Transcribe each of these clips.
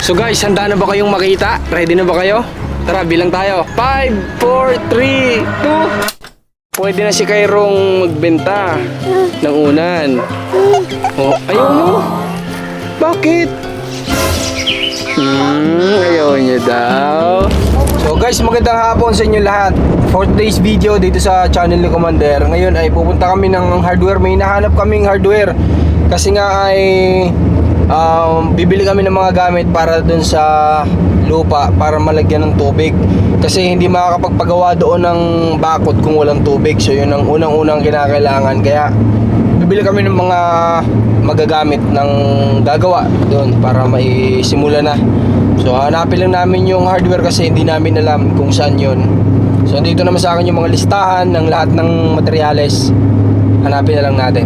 So guys, handa na ba kayong makita? Ready na ba kayo? Tara, bilang tayo. 5, 4, 3, 2. Pwede na si Kairong magbenta ng unan. Oh, ayaw mo? Bakit? Ayaw niya daw. So guys, magandang hapon sa inyo lahat. For today's video dito sa channel ni Commander. Ngayon ay pupunta kami ng hardware. May hinahanap kaming hardware. Kasi nga ay bibili kami ng mga gamit para dun sa lupa para malagyan ng tubig. Kasi hindi makakapagpagawa doon ng bakod kung walang tubig. So yun ang unang-unang kinakailangan. Kaya bibili kami ng mga magagamit ng gagawa doon para may simula na. So hanapin lang namin yung hardware kasi hindi namin alam kung saan yun. So dito naman sa akin yung mga listahan ng lahat ng materyales. Hanapin na lang natin.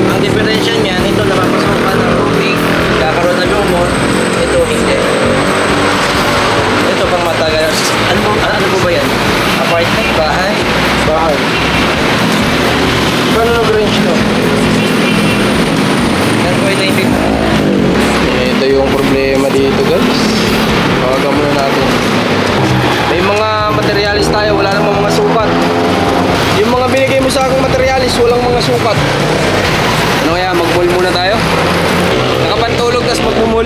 Ang diferensya niyan, ito napapasukan ng tubig, kakaroon na lumot, ito hindi. Ito pang matagal. Ano po ba yan? Apartment, bahay? Bahay. Paano nag-range to? Yan po ito hindi. Ito yung problema dito guys. Tawagan muna natin. May mga materialis tayo, wala namang mga sukat. Yung mga binigay mo sa aking materialis, walang mga sukat. Ano kaya, mag-mall muna tayo? Nakapantulog, tapos mag-mall.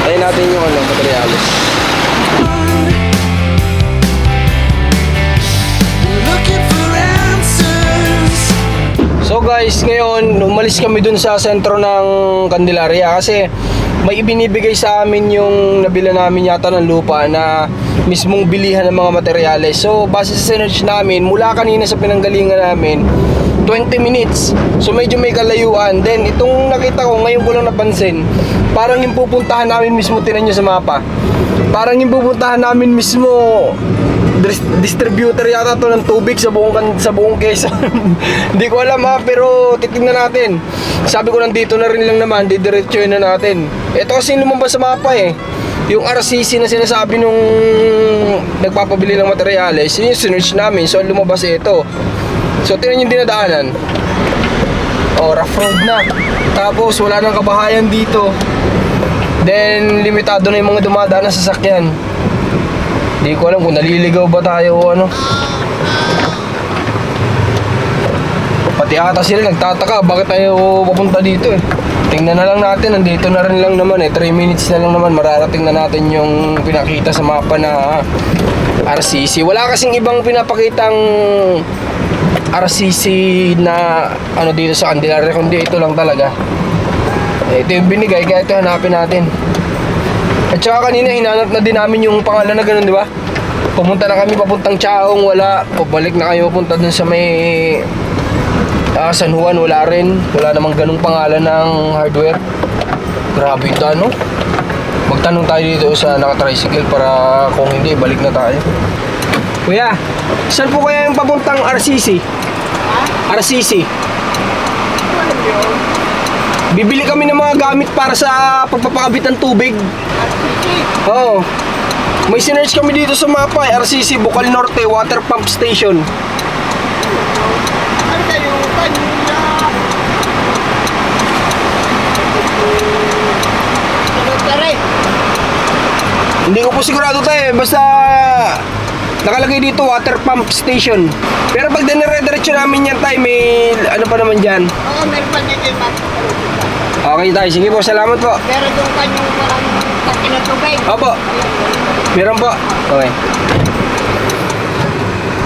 Tayo natin yung materialis. So guys, ngayon umalis kami dun sa sentro ng Candelaria kasi may ibinibigay sa amin yung nabila namin yata ng lupa na mismong bilihan ng mga materyales. So base sa search namin, mula kanina sa pinanggalingan namin 20 minutes. So medyo may kalayuan. Then itong nakita ko, ngayon ko lang napansin, parang yung pupuntahan namin mismo, tinan nyo sa mapa, parang yung pupuntahan namin mismo distributor yata to ng tubig sa buong Quezon. Hindi ko alam ha, pero titingnan natin. Sabi ko nandito na rin lang naman, didiretsuhin na natin. Ito kasi lumabas sa mapa eh, yung RCC na sinasabi nung nagpapabili ng materyales, yun yung sinerch namin. So lumabas ito. So tingnan yung dinadaanan. Oh, rough road na. Tapos wala nang kabahayan dito. Then limitado na yung mga dumadaan na sasakyan. Hindi ko alam kung naliligaw ba tayo o ano. Pati ata sila nagtataka bakit tayo papunta dito eh. Tingnan na lang natin, nandito na rin lang naman eh, 3 minutes na lang naman, mararating na natin yung pinakita sa mapa na RCC. Wala kasing ibang pinapakitang RCC na ano dito sa Candelaria, kundi ito lang talaga. Ito yung binigay, kaya ito hanapin natin. At saka kanina hinanap na din namin yung pangalan na ganun, di ba? Pumunta na kami papuntang Chaong, wala. Pabalik na kayo papunta dun sa may San Juan, wala rin. Wala namang ganung pangalan ng hardware. Grabe ito, no? Magtanong tayo dito sa naka-tricycle para kung hindi, balik na tayo. Kuya, saan po kaya yung papuntang RCC? RCC? Bibili kami ng mga gamit para sa pagpapakabit ng tubig. Oo. May sinerch kami dito sa mapa, RCC, Bukal Norte, Water Pump Station. Hindi ko po sigurado tayo, basta nakalagay dito Water Pump Station. Pero pag dinire-diretso namin yan tayo, may ano pa naman dyan. Oo, meron pa dito yung Okay tayo, sige po, salamat po. meron doon pa yung parang taki ng tubig. Opo, meron po. Okay.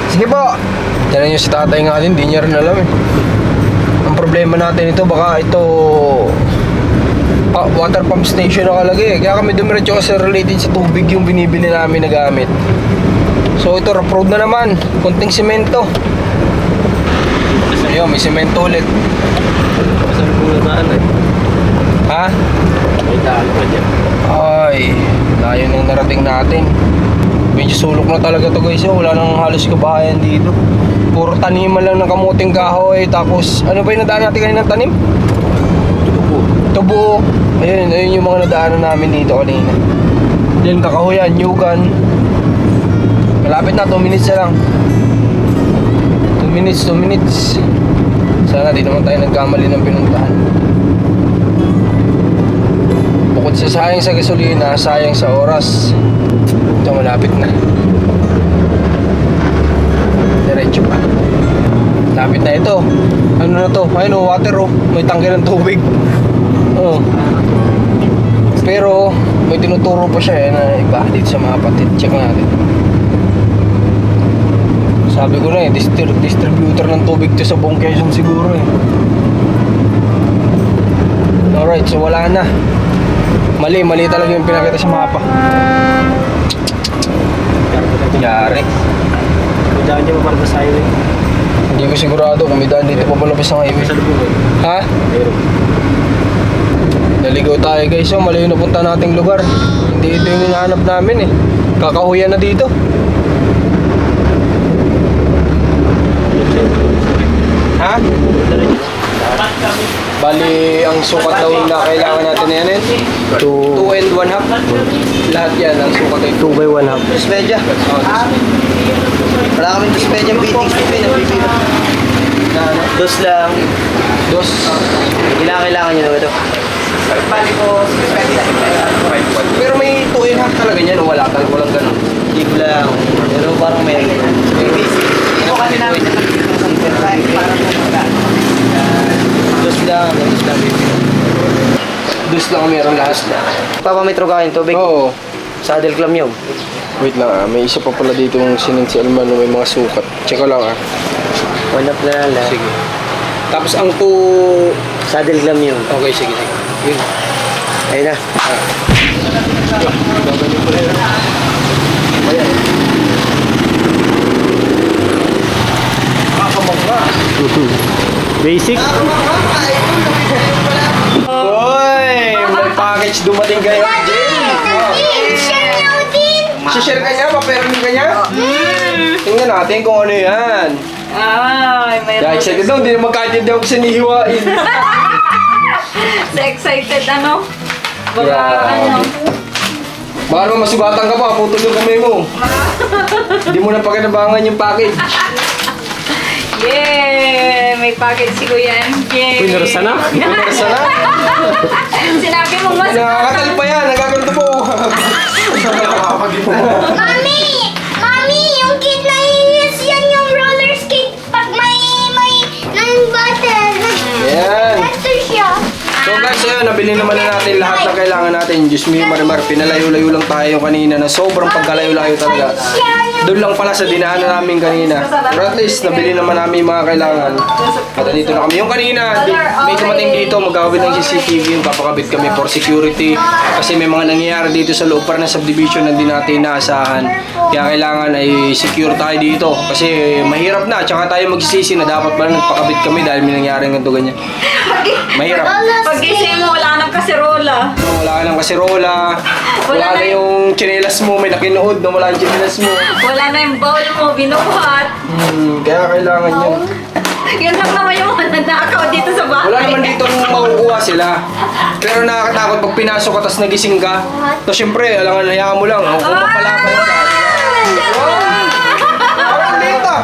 Sige po. Yan yung si tatay nga din, di niya rin alam eh. Ang problema natin ito, baka ito water pump station nakalagay. Kaya kami dumiretso kasi related sa tubig yung binibili namin na gamit. So ito, rough road na naman. Kunting semento. Ayun, may semento ulit. Saan po na daan eh? Ha? May daan pa dyan. Ay, layo nang narating natin. Medyo sulok na talaga to guys. Wala nang halos kabahayan dito. Puro taniman lang ng kamuting kahoy. Tapos, ano ba yung nadaan natin kanina ng tanim? Tubo. Ayun yung mga nadaanan namin dito kanina. Yan, kakahuyan, nyugan. Malapit na, 2 minutes na lang. 2 minutes. Sana di naman tayo nagkamali ng pinuntahan. Bukod sa sayang sa gasolina, sayang sa oras. Ito, malapit na. Diretso pa. Lapit na ito. Ano na to? Ayun o, water o. May tangke ng tubig. Oo. Pero, may tinuturo pa siya na iba dito sa mga patid. Check natin. Sabi ko na distributor ng tubig to sa buong Quezon siguro eh. Alright, so wala na. Mali talaga yung pinakita sa mapa. Yari. May daan dyan pa sa highway. Hindi ko sigurado kung may daan dito pa palabas ng highway. Sa lubong eh. Ha? Meron. Naligaw tayo guys, so malayo na punta nating lugar. Hindi ito yung hinahanap namin eh. Kakahuyan na dito. Ha? Bali, ang sukat daw na kailangan natin na yan eh. 2 and 1 half. Lahat yan, ang sukat ay 2 by 1 half. Dos media. Oh, Wala kami dos media beatings na pinapipino. na ano? Dos lang. Dos. Kailangan nyo na ito. Bali ko, Pero may 2 and half talaga yan o wala talaga, walang ganun. hindi ko lang. Pero parang may ito kasi namin dos lang. Dos lang meron lahat na. Papametro ka yung tubig. Oo. Saddle clam yun. Wait lang may isa pa pala dito yung sinend si Almano, may mga sukat. Check ko lang One up na lang. Sige. Tapos ang 2... Saddle clam yun. Okay, sige. Yun. Ayun na. Ayan. Kakamangga. Basic. Uy! May package dumating kayo. Share ka niya? Papermin ka niya? Tingnan natin kung ano yan. Ay, mayroon. Yeah, excited daw. Hindi na magkakaintindi ako kasi nihiwain. So excited, ano? Baka, Yeah. ano? Baka naman masugatan ka pa. Putol yung kamay mo. Hindi mo na pakinabangan yung package. Yeah! May package si Kuya MJ. Pinarasa na? Pinarasa na? Sinabi mo mas... Nakakatal pa yan. Nagkaganto po. Mami! Mami! Yung kid na iis yan yung roller skate pag may ng bottle. Yan. Ito siya. So guys, ayun, nabili naman na natin lahat na kailangan natin. Diyos mio, Marimar, pinalayo-layo lang tayo kanina na sobrang pagkalayo-layo talaga. Doon lang pala sa dinaanan namin kanina. Pero at least, nabili naman namin yung mga kailangan. At andito na kami. Yung kanina, may dumating dito, magkakabit ng CCTV, yung papakabit kami for security. Kasi may mga nangyayari dito sa loob para ng subdivision na hindi natin inaasahan. Kaya kailangan ay secure tayo dito. Kasi mahirap na, tsaka tayo magsisisi na dapat pala nagpakabit kami dahil may nangyari ng ganito ganyan. Mahirap. Pag-ising mo, wala nang kaserola. Wala ka ng kasirola, wala Wala na na- yung tsinelas mo, may nakinood na wala yung tsinelas mo. Wala na yung bowl mo, binuhat. Kaya kailangan yun. Yun lang naman yung mga nanakaw dito sa bahay. Wala naman dito makukuha sila. Pero nakakatakot pag pinasok ka tapos nagising ka. So syempre, alangan hayaan mo lang. Kung mapalaban ka. Parang liit ah.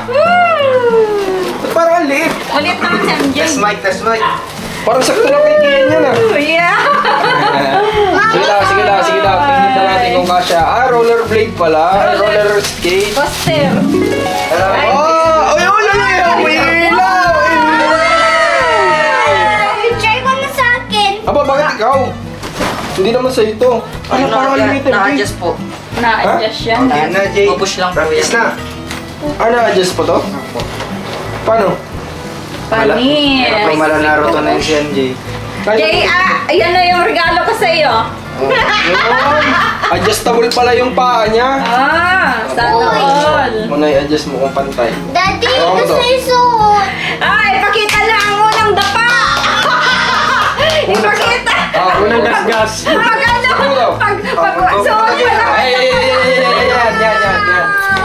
Parang liit. Ulit naman si MJ. Test mic. Parang sakto lang kay Kian yan ah. Yeah! Sige lang. Tingnan na natin kung kasya. Rollerblade pala. Roller skate. Poster. Oh! May ilaw! Try mo na sa akin. Aba, bakit ikaw? Hindi naman sa ito. Ano, parang limited. Na-adjust po. Na-adjust yan. Pupush lang po yan. na. Na-adjust po to? Paano? Panis. Malalaro to na yung CNJ. Jay, yan na yung regalo ko sa iyo. Yun. Adjustable pala yung paa niya. Sana all. Muna i-adjust mo kung pantay. Daddy, Oo, gusto to. isuot. Ay, pakita na ang unang dapa! Ipakita! Unang gasgas. Pag ano, pag suot mo lang. Yan.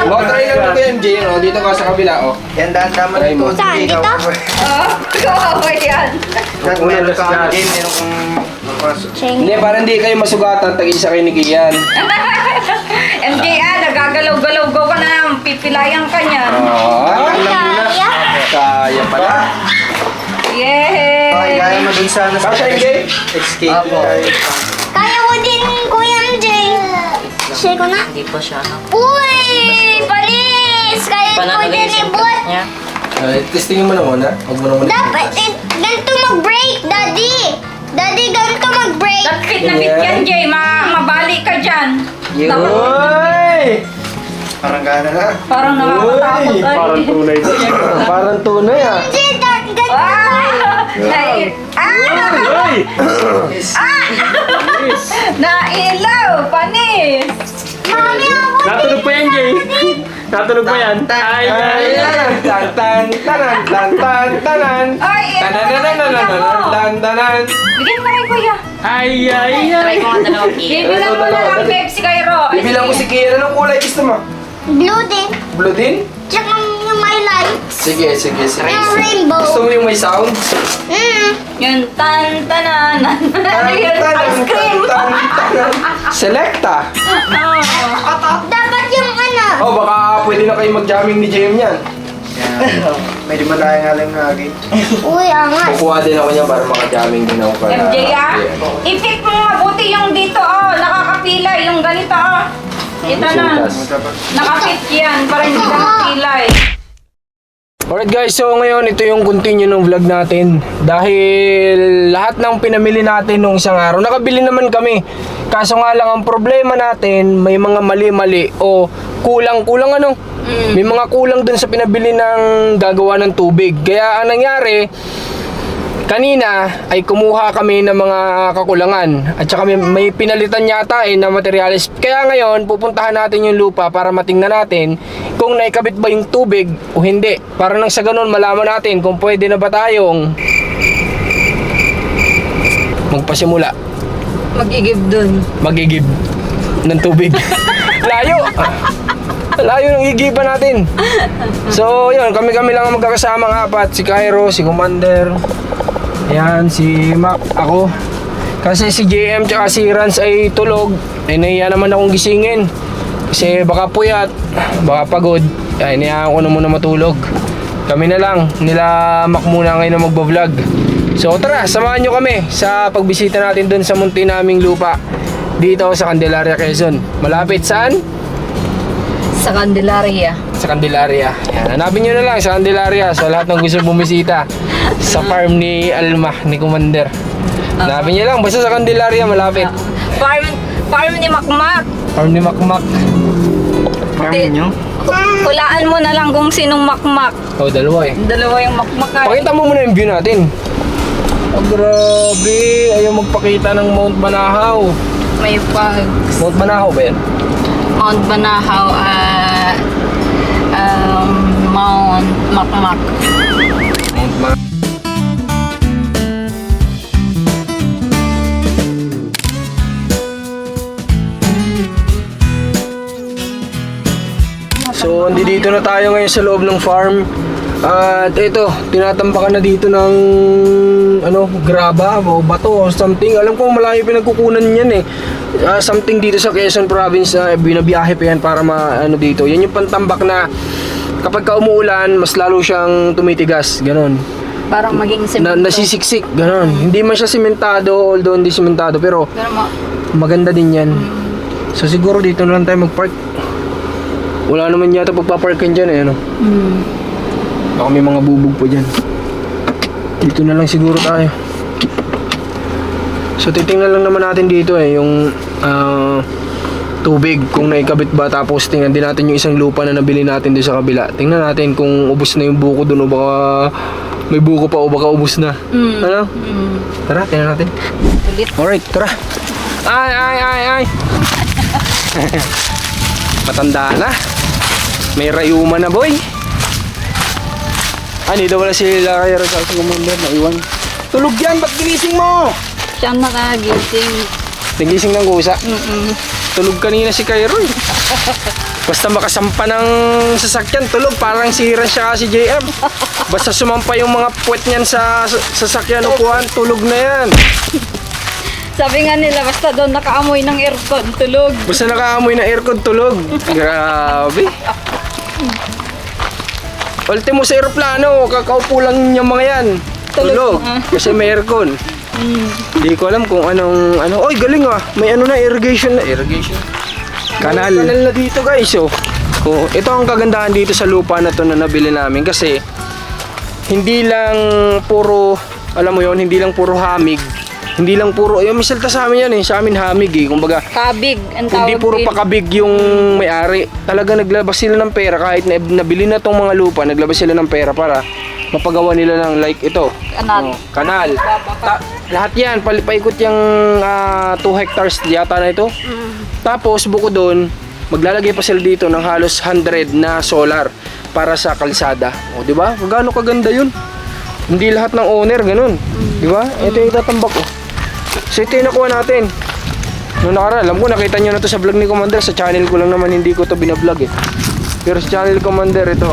O, try lang ito MJ, no? Dito ka sa kabila, oh. Yan, dahan-dahan Try mo. Saan? Dito? Oo, yan. Meron Unang ka gasgas. game, meron kong mapasok. Hindi, para hindi kayo masugatan, tag-isa kayo ni Kian. MJ, nagagalaw-galaw ka na. Pipilayan ka niya. Kaya? Kaya pala. Yay! Okay, gaya mo dun sa Kasha, MJ? escape. Apo. Kaya ko din, Kuya MJ. Share ko na. Hindi pa siya. Uy! Palis! Kaya ko din ibot. Testingin mo na muna. Huwag mo na muna. Dapat, ganito mag-break, Daddy. Daddy, ganito mag-break. Fit na fit yan, Jay. Mabali ka dyan. Dapat- Uy! Parang gana na. Parang nakakatakot. Uy! Ay. Parang tunay. Parang tunay, ah. MJ, ganito. Ay! Uy! Nailaw! Panis! Mami, ako. Natunog pa yan, Jay. Natunog pa yan. Ay, ay, ay. Tan tan tanan tan tan tanan. Ay, Tanan. bigyan mo kay Kuya. Ay, ay, ay. Bibilang mo na lang Pepsi kay Ro. Bibilang ko si Kian. Anong kulay gusto mo? Blue din. Blue din? Tsaka yung may lights. Sige. Yung rainbow. Gusto mo yung may sound? Yung tan-tanan. Ice cream. Selecta. Dapat yung ano. Oh, baka pwede na kayo mag-jamming ni JM yan. Medyo malaya nga lang lagi. Uy, angas. Kukuha din ako niya para maka-jamming din ako. Para, MJ i-pick mo mabuti yung dito nakakapilay. Yung ganito Kita na. Nakapit yan para hindi ka mapilay. Alright guys, so ngayon ito yung continue ng vlog natin. Dahil lahat ng pinamili natin nung isang araw, nakabili naman kami. Kaso nga lang ang problema natin, may mga mali-mali o kulang-kulang ano. May mga kulang dun sa pinabili ng gagawa ng tubig. Kaya ang nangyari, kanina ay kumuha kami ng mga kakulangan. At saka may pinalitan yata na materials. Kaya ngayon, pupuntahan natin yung lupa para matingnan natin kung naikabit ba yung tubig o hindi. Para nang sa ganun, malaman natin kung pwede na ba tayong magpasimula. Magigib ng tubig. Layo! Layo ng igiban natin. So, yun, kami-kami lang ang magkakasama ng apat. Si Cairo, si Commander, ayan, si Mac, ako. Kasi si JM tsaka si Rans ay tulog. Nahiya naman akong gisingin. Kasi baka puyat, baka pagod. Ay, niya ako na muna matulog. Kami na lang, nila Mac muna ngayon na magbablog. So tara, samahan nyo kami sa pagbisita natin dun sa munti naming lupa. Dito sa Candelaria, Quezon. Malapit saan? Sa Candelaria. Sa Candelaria. Yan, hanapin nyo na lang sa Candelaria. So lahat ng gusto bumisita sa farm ni Alma, ni Commander. Hanapin nyo lang, basta sa Candelaria, malapit. Farm ni Makmak. Farm ni Makmak. Farm nyo? Hulaan mo na lang kung sinong Makmak. Oh, dalawa eh. Dalawa yung Makmak. Pakita mo muna yung view natin. Oh, grabe. Ayaw magpakita ng Mount Banahaw. May pag Mount Banahaw ba yan? Mount Banahaw at Mount Makmak. Mount Banahaw. So, dito na tayo ngayon sa loob ng farm. At ito, tinatambakan na dito ng graba o bato o something. Alam ko malayo pinagkukunan niyan eh. Something dito sa Quezon Province na binabiyahe pa yan para dito. Yan yung pantambak na kapag ka umuulan, mas lalo siyang tumitigas. Ganon. Parang maging Nasisiksik. Ganon. Hindi man siya simentado, although hindi simentado. Pero maganda din yan. So siguro dito na lang tayo mag-park. Wala naman yata pagpaparkin dyan eh. Baka may mga bubog po dyan. Dito na lang siguro tayo. So titingnan lang naman natin dito eh yung tubig kung naikabit ba, tapos tingnan din natin yung isang lupa na nabili natin doon sa kabila. Tingnan natin kung ubos na yung buko doon o baka may buko pa o baka ubos na. Ano? Tara, tingnan natin. Alright, tara. Ay. Matanda na. May rayuma na, boy. Dito wala sila kaya sa Commander, naiwan. Tulog yan, ba't ginising mo? Siya nakagising. Nagising ng kusa? Tulog kanina si Cairo eh. Basta makasampa ng sasakyan, tulog. Parang sira siya si JM. Basta sumampa yung mga puwet niyan sa sasakyan upuan, tulog na yan. Sabi nga nila, basta doon nakaamoy ng aircon, tulog. Basta nakaamoy na aircon, tulog. Grabe. Ultimo sa aeroplano, kakaupo lang yung mga yan. Tulog. Kasi may aircon. Hindi ko alam kung anong Oy, galing ah. May na, irrigation na. Irrigation? Kanal. May kanal na dito guys. Oh. Ito ang kagandahan dito sa lupa na to na nabili namin. Kasi hindi lang puro, alam mo yon, hindi lang puro hamig. Hindi lang puro, yung misalta sa amin yan eh. Sa amin hamig eh. Kumbaga, Kabig, ang tawag hindi puro din. pakabig yung may-ari. Talaga naglabas sila ng pera kahit nabili na tong mga lupa, naglabas sila ng pera para mapagawa nila ng like ito. Kanal. Kanal. Lahat yan, paikot yung 2 hectares yata na ito. Tapos buko doon, maglalagay pa sila dito ng halos 100 na solar para sa kalsada. O di ba? Gaano kaganda 'yun? Hindi lahat ng owner ganun. Di ba? Ito yung itatambak ko. So ito yung nakuha natin. Noong nakaraan, alam ko nakita nyo na to sa vlog ni Commander. Sa channel ko lang naman, hindi ko to binablog eh. Pero sa channel ni Commander, ito.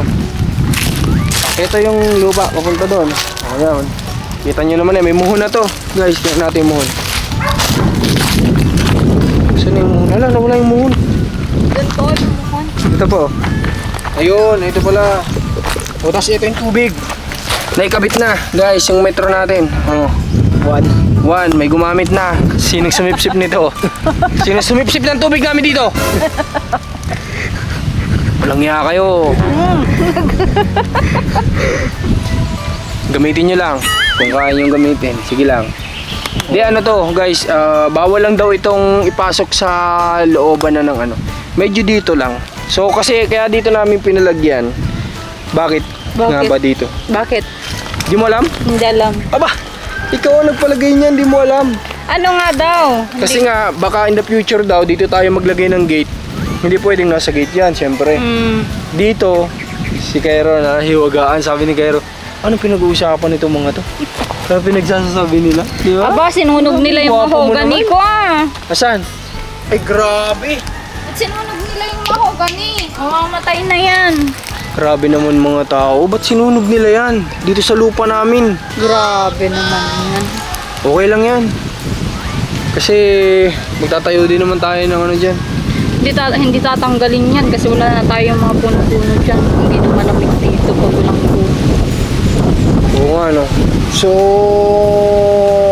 Ito yung lupa, papunta doon. Ayan. Kita nyo naman eh, may muhon na to. Guys, tignan natin yung muhon. Saan yung muhon? Wala yung muhon. Ganito, yung mukhon. Ito po. Ayun, ito pala. O, tapos ito yung tubig. Naikabit na, guys, yung metro natin. One, may gumamit na. Sinong sumipsip nito? Sinong sumipsip ng tubig namin dito? Walang iya kayo. Gamitin nyo lang. Kung kaya nyo gamitin, sige lang. Di ano to, guys, bawal lang daw itong ipasok sa looban na ng Medyo dito lang. So kasi kaya dito namin pinalagyan. Bakit? Nga ba dito? Bakit? Di mo alam? Hindi alam. Aba, ikaw ang nagpalagay niyan, di mo alam. Ano nga daw? Kasi nga, baka in the future daw, dito tayo maglagay ng gate. Hindi pwedeng nasa gate yan, syempre. Dito, si Cairo na hiwagaan, sabi ni Cairo, ano pinag-uusapan nito mga to? Ano pinagsasasabi nila? Di ba? Aba, sinunog nila yung Guwapo mo mahogany naman. ko ah. Asan? Ay, grabe. At sinunog nila yung mahogany. Mamamatay na yan. Grabe naman mga tao. Ba't sinunog nila yan? Dito sa lupa namin. Grabe naman yan. Okay lang yan. Kasi magtatayo din naman tayo ng dyan. Hindi tatanggalin yan kasi wala na tayong mga puno-puno dyan. Hindi na malamig dito pag walang puno. Oo nga no. So,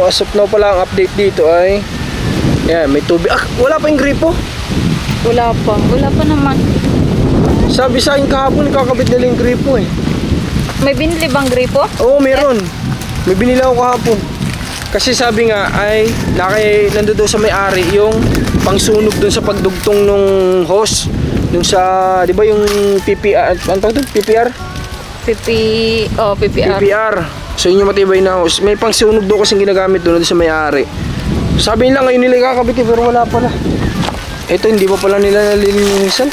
as of now pala ang update dito ay yan, may tubig. Wala pa yung gripo. Wala pa naman. Sabi sa akin kahapon, kakabit nila yung gripo eh. May binili bang gripo? Oo, meron. May binili ako kahapon. Kasi sabi nga ay nandoon sa may-ari yung pangsunog dun sa pagdugtong nung hose. Dun sa, di ba yung PPR, ano tawag dun? PPR? PPR. PPR. So yun yung matibay na hose. May pangsunog doon kasing ginagamit doon sa may-ari. Sabi nila ngayon nila kakabit eh, pero wala pala. Ito hindi pa pala nila nalilinisan.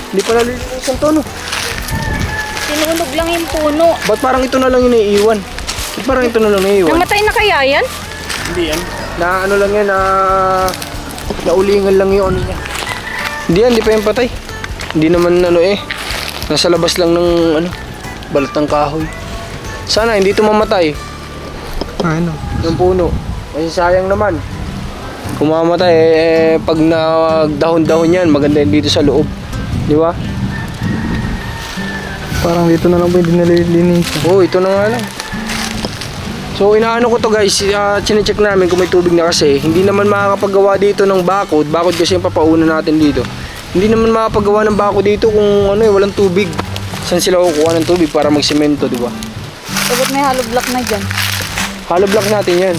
Hindi pa nalilinisan to no. Sinunog lang yung puno. Ba't parang ito na lang yung naiiwan? Ba't parang ito na lang naiiwan? Namatay na kaya yan? Hindi yan. Na ano lang yan, naulingan lang yung ano niya. Hindi yan, hindi pa yung patay. Hindi naman nasa labas lang ng balat ng kahoy. Sana hindi ito mamatay. Ano? Yung puno. Kasi sayang naman. Kung mamatay, pag nagdahon-dahon yan, maganda yun dito sa loob. Di ba? Parang dito na lang pwede nalilinisan. Oo, ito na nga lang. So inaano ko to guys, chinecheck namin kung may tubig na kasi hindi naman makakapagawa dito ng bakod kasi yung papauna natin dito. Hindi naman makakapagawa ng bakod dito kung walang tubig. Saan sila kukuha ng tubig para magsemento, di ba? Dapat may hollow block na dyan. Hollow block natin yan.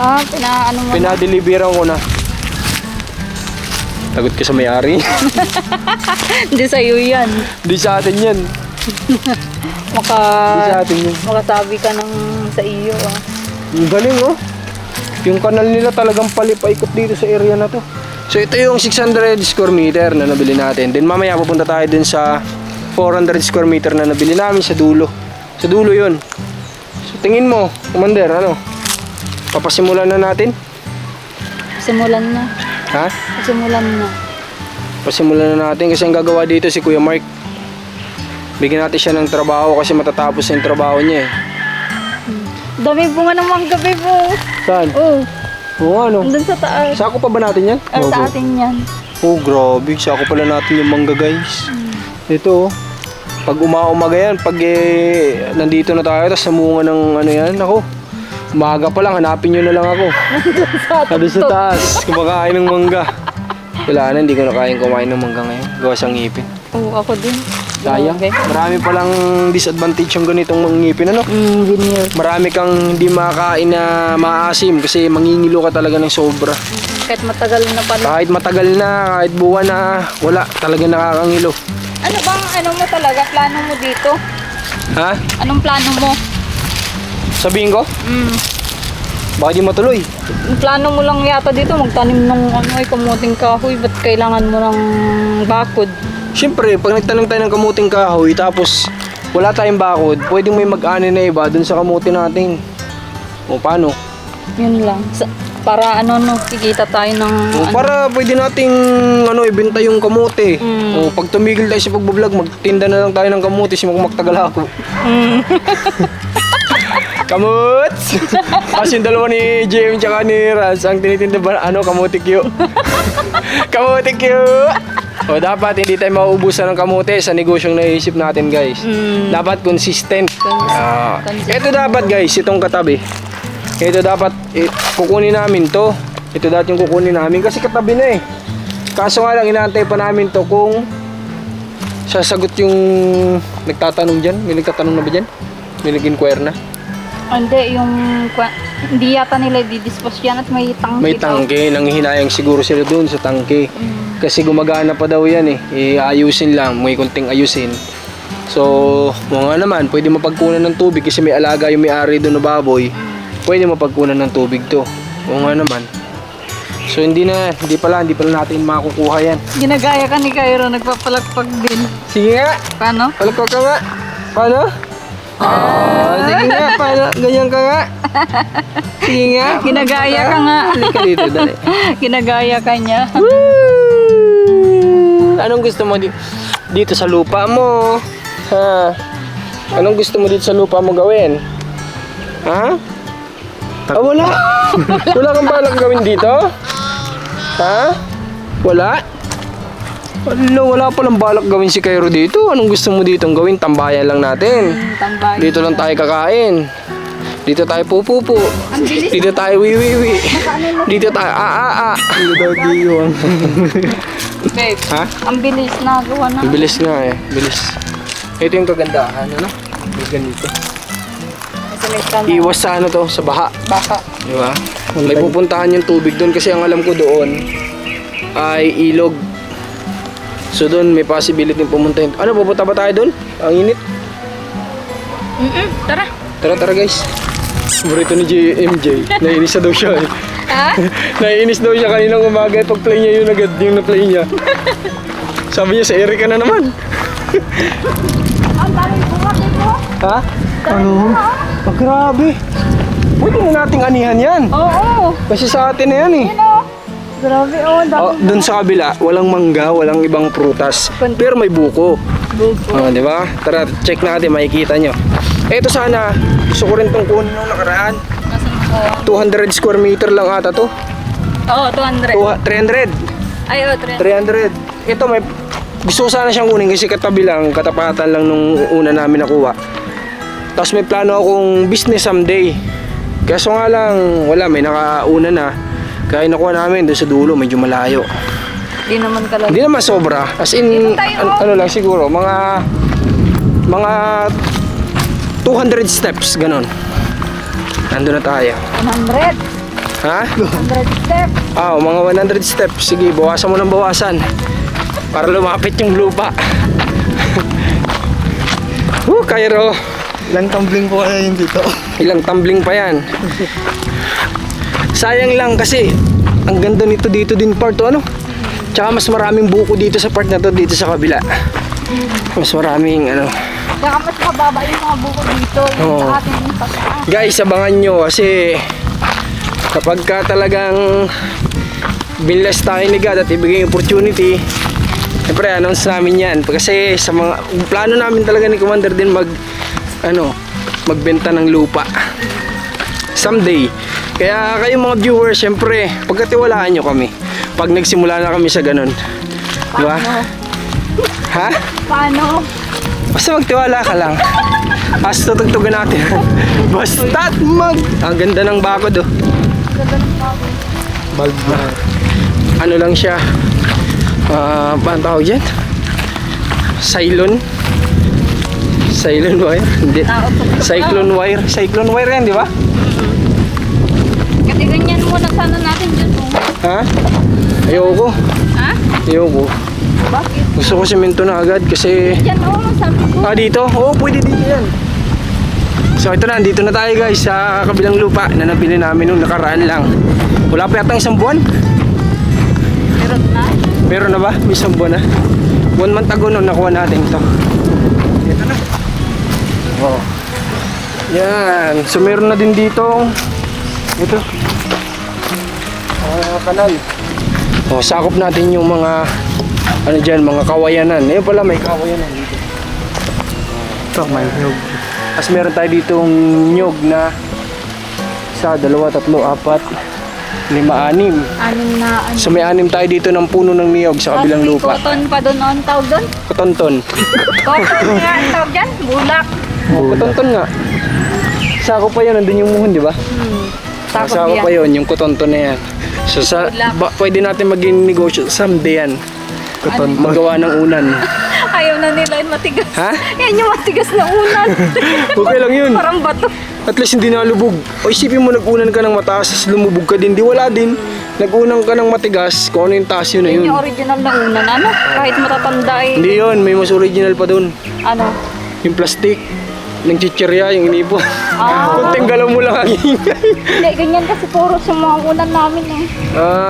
Mo na. Pinadeliveran ko na. Tagot ka sa may-ari. Hindi sa'yo yan. Hindi sa atin yan. Hindi sa atin yan. Makasabi ka ng sa iyo ah. Ang galing oh. Yung kanal nila talagang palipaikot dito sa area na to. So ito yung 600 square meter na nabili natin. Then mamaya pupunta tayo dun sa 400 square meter na nabili namin sa dulo. Sa dulo yun. So tingin mo, Commander, ano? Papasimulan na natin? Simulan na. Ha? Simulan na. Pasimulan na natin kasi ang gagawa dito si Kuya Mark. Bigyan natin siya ng trabaho kasi matatapos na yung trabaho niya eh. Dami bunga ng mangga, bebo. Saan? Oh, Oo, ano? andun sa taas. Sako pa ba natin yan? Sa atin yan. Oh, grabe. Sako pala natin yung mangga, guys. Ito, oh. Pag umaga yan, pag nandito na tayo, tapos namunga ng ano yan, ako. Umaga pa lang, hanapin nyo na lang ako. Sabi sa taas, kumakain ng mangga. Wala na, hindi ko na kayang kumain ng mangga ngayon. Gawa siyang ngipin. Oo, ako din. Sayang. Okay. Marami palang disadvantage yung ganitong mga ngipin, ano? Veneer. Marami kang hindi makakain na maasim kasi mangingilo ka talaga ng sobra. Kahit matagal na pala. Kahit matagal na, kahit buwan na, wala. Talaga nakakangilo. Ano bang ano mo talaga? Plano mo dito? Ha? Anong plano mo? Sabihin ko? Baka di matuloy. Yung plano mo lang yata dito, magtanim ng ano ay kamuting kahoy. Ba't kailangan mo ng bakod? Siyempre, pag nagtanim tayo ng kamuting kahoy, tapos wala tayong bakod, pwedeng may mag-ani na iba dun sa kamuti natin. O paano? Yun lang. Para ano kikita tayo ng O, para pwede nating ibenta yung kamuti. O pag tumigil tayo sa pagbablog, magtinda na lang tayo ng kamuti si magtagal ako. Kamuts! Kasi yung dalawa ni JM tsaka ni Raz, ang tinitinda ba, kamuti Q. Kamuti Q! O dapat hindi tayo mauubusan ng kamuti sa negosyong naisip natin, guys. Dapat consistent. Ito dapat, guys, itong katabi. Ito dapat, kukunin namin to. Ito dapat yung kukunin namin kasi katabi na eh. Kaso nga lang, inaantay pa namin to kung sasagot yung nagtatanong dyan. May nagtatanong na ba dyan? May nag-inquire na? Hindi, hindi yata nila di-dispose yan at may tangke. May tangke, nanghihinayang siguro sila doon sa tangke. Kasi gumagana pa daw yan eh. Ayusin lang, may kunting ayusin. So, mga naman, pwede mapagkunan ng tubig kasi may alaga yung may-ari doon na baboy. Pwede mapagkunan ng tubig to. Mga naman. So, hindi pala natin makukuha yan. Ginagaya ka ni Cairo, nagpapalagpag din. Sige nga, Paano? palagpag ka nga. Paano? Sige nga, paano? Ganyan ka nga. Sige nga. Ginagaya ka nga. Halika dito, dali. Ginagaya ka niya. Anong gusto mo dito sa lupa mo? Ha? Anong gusto mo dito sa lupa mo gawin? Ha? Wala. Wala kang balak gawin dito? Ha? Wala? Wala palang balak gawin si Cairo dito. Anong gusto mo ditong gawin? Tambayan lang natin. Tambay. Dito lang tayo kakain. Dito tayo pupupo. Dito tayo wiwiwi. Dito tayo Dito tayo giwang. Babe, Ha? ang bilis na gawa na. Bilis nga eh. Bilis. Ito yung kagandahan, ano? May ganito. Kasi may tanong. Iwas sa to, sa baha. Baka. Di ba? May pupuntahan yung tubig doon kasi ang alam ko doon ay ilog. So doon may possibility pumunta yun. Ano, pupunta ba tayo doon? Ang init. Tara. Tara guys. Burrito ni JMJ. Naiinis na daw siya eh. Ha? Naiinis daw siya kaninang umaga. Pag-play niya yun agad yung na-play niya. Sabi niya sa Erika na naman. Ang dami bunga dito. Ha? Ano? Oh, grabe. Pwede na nating anihan yan. Oo. Kasi sa atin na yan eh. Grabe, ang dami. Oh, doon sa kabila, walang mangga, walang ibang prutas. Pero may buko. Buko. Oh, di ba? Tara, check natin, makikita nyo. Ito sana, gusto ko rin itong kunin nung nakaraan. Nasaan ko? 200 square meter lang ata to. Oo, 200. 300. Ay, oo, 300. 300. Ito may, gusto ko sana siyang kunin kasi katabi lang, katapatan lang nung una namin nakuha. Tapos may plano akong business someday. Kaso nga lang, wala, may nakauna na. Kaya nakuha namin doon sa dulo, medyo malayo. Di naman kalala. Hindi naman sobra. As in, Dito tayo, ano lang siguro, mga 200 steps, ganon. Nandun na tayo. 100. Ha? 100 steps. Mga 100 steps. Sige, bawasan mo ng bawasan. Para lumapit yung lupa. Cairo. Ilang tumbling po kaya yun dito? Ilang tumbling pa yan. Sayang lang kasi ang ganda nito dito din part to ano. Tsaka mas maraming buko dito sa part na to dito sa kabila. Mas maraming ano. Saka mas mababa yung mga buko dito. Yung Oo. sa atin yung pagkakas. Guys, abangan nyo kasi kapag ka talagang binless tayo ni God at ibigay yung opportunity, siyempre announce namin yan. Kasi sa mga plano namin talaga ni Commander din magbenta ng lupa someday. Kaya kayong mga viewers, siyempre pagkatiwalaan nyo kami pag nagsimula na kami sa ganun, di ba? Ha? Paano? Basta magtiwala ka lang. Basta tutugtugan natin. Basta't ang ganda ng bakod oh. Bulb na. Ano lang siya? Paano tawag yan? Cylon wire? Hindi. Cyclone wire. Cyclone wire yan, di ba? Kasi ganyan muna sana natin dyan. Oh. Ha? Ayoko. Ha? Ayoko. Bakit? Gusto ko semento na agad kasi... Dyan, oh, sabi ko. dito? Oo, pwede dito yan. So ito na, dito na tayo guys sa kabilang lupa na nabili namin nung nakaraan lang. Wala pa yata isang buwan. Meron na. Meron na ba? May isang buwan na. 1 month ago nung nakuha natin ito. Ito na. Oh. Yan. So meron na din dito. Ito. Kanal. Oh, sakop natin yung mga ano dyan, mga kawayanan. Ayun pala, may kawayanan dito. Ito, may nyog. Tapos meron tayo ditong nyog na 1, 2, 3, 4, 5, 6. 6 na. So may 6 tayo dito ng puno ng niyog sa kabilang lupa. Cotton pa doon, ang tawag doon? Kotonton. Cotton nga ang tawag dyan? Bulak. Oh, kotonton nga. Sako pa yun, nandun yung muhon, di ba? Sakop Sako yan. pa yun, yung kotonton na yan. So pwede natin maging negosyo someday yan. Magawa ng unan. Ayaw na nila yung matigas. Ha? Yan yung matigas na unan. Okay lang yun. Parang bato. At least hindi nalubog. O isipin mo, nag-unan ka ng mataas, tapos lumubog ka din. Di wala din. Nag-unan ka ng matigas, kung ano yung taas yun na Yun yun. yung original na unan. Ano? Kahit matatanda eh. Hindi yun, may mas original pa dun. Ano? Yung plastic, ng chichirya, yung inipo. Kunting galaw mo lang ang ingay. Hindi, ganyan kasi puro sa mga unan namin eh.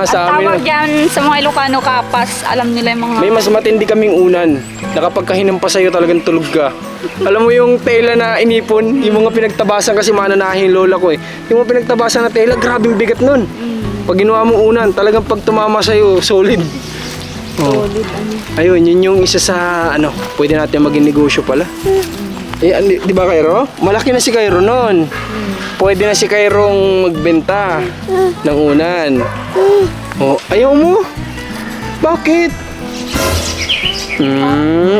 Sa Ang amin. tawag dyan sa mga Ilocano kapas, alam nila yung mga... May mas matindi kaming unan. Nakapagkahinam pa sa'yo talagang tulog ka. Alam mo yung tela na inipon, yung mga pinagtabasan kasi mananahin yung lola ko eh. Yung mga pinagtabasan na tela, grabing bigat nun. Pag ginawa mo unan, talagang pag tumama sa'yo, solid. Solid. Ayun, yun yung isa sa pwede natin maging negosyo pala. Di ba Cairo? Malaki na si Cairo nun. Pwede na si Cairong magbenta ng unan. Oh, ayaw mo? Bakit?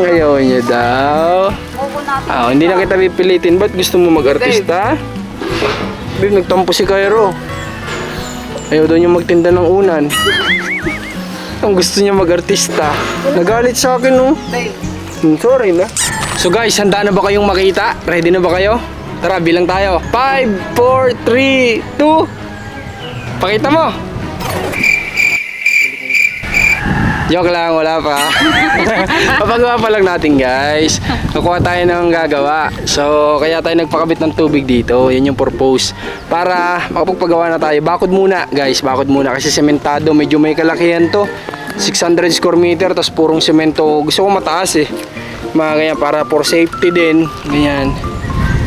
Ayaw niya daw. Hindi na kita pipilitin. Ba't gusto mo mag-artista? Babe, nagtampo si Cairo. Ayaw daw niya magtinda ng unan. Ang gusto niya mag-artista. Nagalit sa akin, no? Sorry na. So guys, handa na ba kayong makita? Ready na ba kayo? Tara, bilang tayo. 5, 4, 3, 2. Pakita mo. Joke lang, wala pa. Papagawa pa lang natin guys. Nakuha tayo ng gagawa. So, kaya tayo nagpakabit ng tubig dito. Yan yung purpose. Para makapagpagawa na tayo. Bakod muna guys, bakod muna. Kasi sementado, medyo may kalakihan to. 600 square meter, tapos purong semento. Gusto ko mataas eh. Mga ganyan, para for safety din. Ganyan.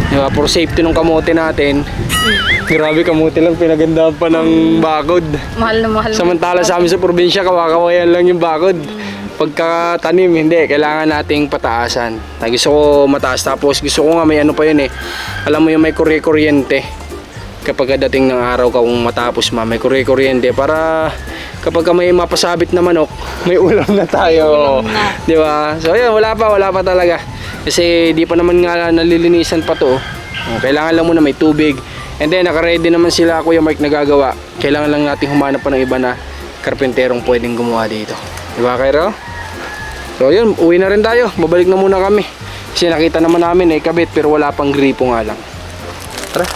Diba, for safety ng kamote natin. Grabe, kamote lang pinaganda pa ng bakod. Mahal na mahal. Samantala sa amin sa probinsya, kawakawayan lang yung bakod. Pagkatanim, hindi. Kailangan nating pataasan. Gusto ko mataas. Tapos gusto ko nga may pa yun eh. Alam mo yung may kuryente. Kapag dating ng araw ka kung matapos may kuryente. Para kapag may mapasabit na manok, may ulam na tayo. Di ba? So ayun, wala pa talaga. Kasi di pa naman nga nalilinisan pa to. Kailangan lang muna may tubig. And then naka-ready naman sila Kuya Mark na gagawa. Kailangan lang natin humanap pa ng iba na karpenterong pwedeng gumawa dito. Di ba, Cairo? So yun, uwi na rin tayo. Babalik na muna kami. Kasi nakita naman namin kabit pero wala pang gripo nga lang. Tara.